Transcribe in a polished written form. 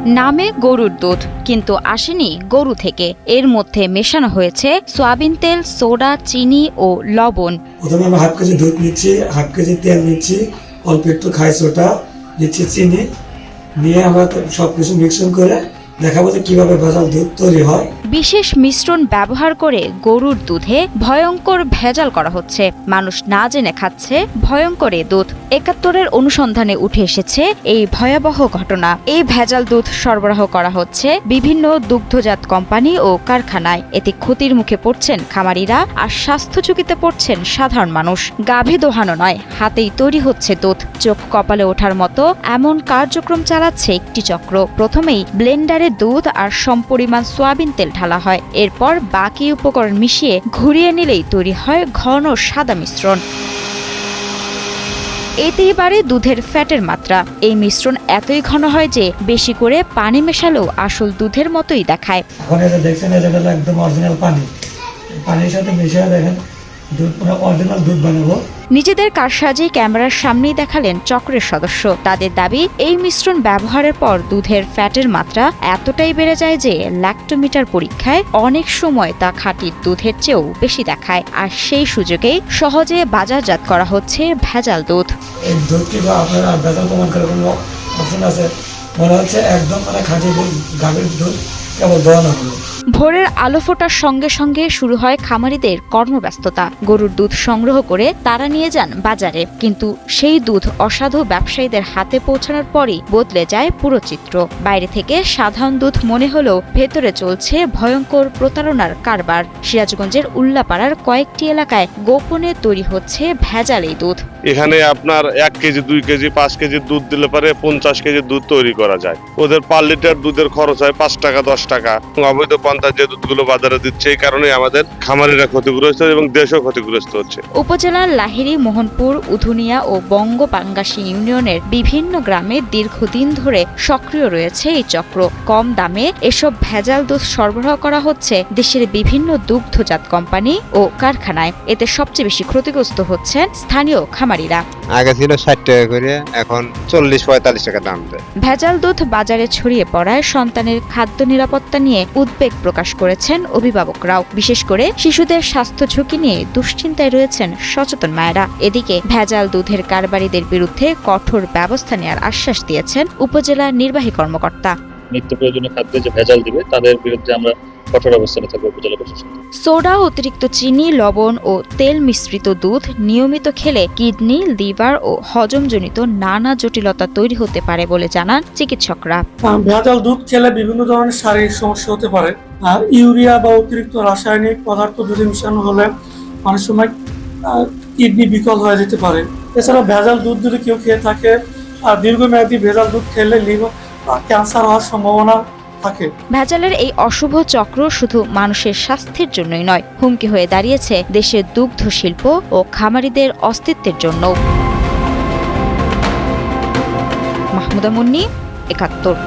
নামে গরুর দুধ, কিন্তু আসেনি গরু থেকে। এর মধ্যে মেশানো হয়েছে সয়াবিন তেল, সোডা, চিনি ও লবণ। প্রথমে আমরা হাফ কেজি দুধ নিচ্ছি, হাফ কেজি তেল নিচ্ছি, অল্প একটু খাই সোডা নিচ্ছি, চিনি নিয়ে আমরা সবকিছু মিশ্রণ করে দেখাবো যে কিভাবে ভেজাল দুধ তৈরি হয়। বিশেষ মিশ্রণ ব্যবহার করে গরুর দুধে ভয়ঙ্কর ভেজাল করা হচ্ছে। মানুষ না জেনে খাচ্ছে ভয়ঙ্কর এ দুধ। ৭১-এর অনুসন্ধানে উঠে এসেছে এই ভয়াবহ ঘটনা। এই ভেজাল দুধ সরবরাহ করা হচ্ছে বিভিন্ন দুগ্ধজাত কোম্পানি ও কারখানায়। এতে ক্ষতির মুখে পড়ছেন খামারিরা, আর স্বাস্থ্য ঝুঁকিতে পড়ছেন সাধারণ মানুষ। গাভী দোহানো নয়, হাতেই তৈরি হচ্ছে দুধ। চোখ কপালে ওঠার মতো এমন কার্যক্রম চালাচ্ছে একটি চক্র। প্রথমেই ব্লেন্ডারে দুধ আর সমপরিমাণ সয়াবিন তেল ঢালা হয়। এরপর বাকি উপকরণ মিশিয়ে ঘুরিয়ে নিলেই তৈরি হয় ঘন সাদা মিশ্রণ। এতেই বাড়ে দুধের ফ্যাটের মাত্রা। এই মিশ্রণ এতই ঘন হয় যে বেশি করে পানি মেশালেও আসল দুধের মতোই দেখায়। এখন এটা দেখছেন, এটা একদম অরিজিনাল পানি। পানির সাথে মিশিয়ে দেখেন দুধ, পুরো অরিজিনাল দুধ বানাবো। নিজেদের কারসাজি ক্যামেরার সামনেই দেখালেন চক্রের সদস্য। তাদের দাবি, এই মিশ্রণ ব্যবহারের পর দুধের ফ্যাটের মাত্রা এতটাই বেড়ে যায় যে ল্যাক্টোমিটার পরীক্ষায় অনেক সময় তা খাঁটির দুধের চেয়েও বেশি দেখায়। আর সেই সুযোগেই সহজে বাজারজাত করা হচ্ছে ভেজাল দুধ। এই দুধটি বা আপনার ভেজাল প্রমাণ করার কোনো অপশন আছে? মনে হচ্ছে একদম খাঁটি গাভীর দুধ, কেবল দোয়ানো হলো। ভোরের আলো ফোটার সঙ্গে সঙ্গে শুরু হয় খামারিদের কর্মব্যস্ততা। গরুর দুধ সংগ্রহ করে তারা নিয়ে যান বাজারে, কিন্তু সেই দুধ অসাধু ব্যবসায়ীদের হাতে পৌঁছানোর পরই বদলে যায় পুরো চিত্র। বাইরে থেকে সাধারণ দুধ মনে হলেও ভেতরে চলছে ভয়ঙ্কর প্রতারণার কারবার। সিরাজগঞ্জের উল্লাপাড়ার কয়েকটি এলাকায় গোপনে তৈরি হচ্ছে ভেজাল এই দুধ। এখানে আপনার 1 কেজি, 2 কেজি, 5 কেজি দুধ দিলে পারে 50 কেজি দুধ তৈরি করা যায়। ওদের পার লিটার দুধের খরচ হয় 5 টাকা, 10 টাকা। অবৈধ পন্থায় যে দুধগুলো বাজারে দিচ্ছে, এই কারণে আমাদের খামারিরা ক্ষতিগ্রস্ত এবং দেশও ক্ষতিগ্রস্ত হচ্ছে। উপজেলার লাহিড়ী, মোহনপুর, উধুনিয়া ও বঙ্গপাঙ্গাসী ইউনিয়নের বিভিন্ন গ্রামে দীর্ঘদিন ধরে সক্রিয় রয়েছে এই চক্র। কম দামে এসব ভেজাল দুধ সরবরাহ করা হচ্ছে দেশের বিভিন্ন দুগ্ধজাত কোম্পানি ও কারখানায়। এতে সবচেয়ে বেশি ক্ষতিগ্রস্ত হচ্ছেন স্থানীয় খামারিরা। আগে ছিল 60 টাকা করে, এখন 40-45 টাকা দাম দেয়। ভেজাল দুধ বাজারে ছড়িয়ে পড়ায় সন্তানের খাদ্য নিরাপত্তা নিয়ে উদ্বেগ প্রকাশ করেছেন অভিভাবকরাও। বিশেষ করে শিশুদের স্বাস্থ্য ঝুঁকি নিয়ে দুশ্চিন্তায় রয়েছেন সচেতন মায়েরা। এদিকে ভেজাল দুধের কারবারিদের বিরুদ্ধে কঠোর ব্যবস্থা নেওয়ার আশ্বাস দিয়েছেন উপজেলা নির্বাহী কর্মকর্তা। নিত্য প্রয়োজনীয় খাদ্যে যে ভেজাল দিবে তাদের বিরুদ্ধে আমরা কঠোর অবস্থানে থাকবো উপজেলা প্রশাসন। সোডা, অতিরিক্ত চিনি, লবণ ও তেল মিশ্রিত দুধ নিয়মিত খেলে কিডনি, লিভার ও হজমজনিত নানা জটিলতা তৈরি হতে পারে বলে জানান চিকিৎসকরা। ভেজাল দুধ খেলে বিভিন্ন ধরনের শারীরিক সমস্যা হতে পারে। ইউরিয়া বা অতিরিক্ত রাসায়নিক পদার্থ দুধে মিশানো হলে অনেক সময় কিডনি বিকল হয়ে যেতে পারে। এছাড়া ভেজাল দুধ যদি কেউ খেয়ে থাকে, দীর্ঘমেয়াদী ভেজাল দুধ খেলে লিভার ক্যান্সার হওয়ার সম্ভাবনা থাকে। ভেজালের এই অশুভ চক্র শুধু মানুষের স্বাস্থ্যের জন্যই নয়, হুমকি হয়ে দাঁড়িয়েছে দেশের দুগ্ধ শিল্প ও খামারিদের অস্তিত্বের জন্য। মাহমুদা মুন্নি, ৭১।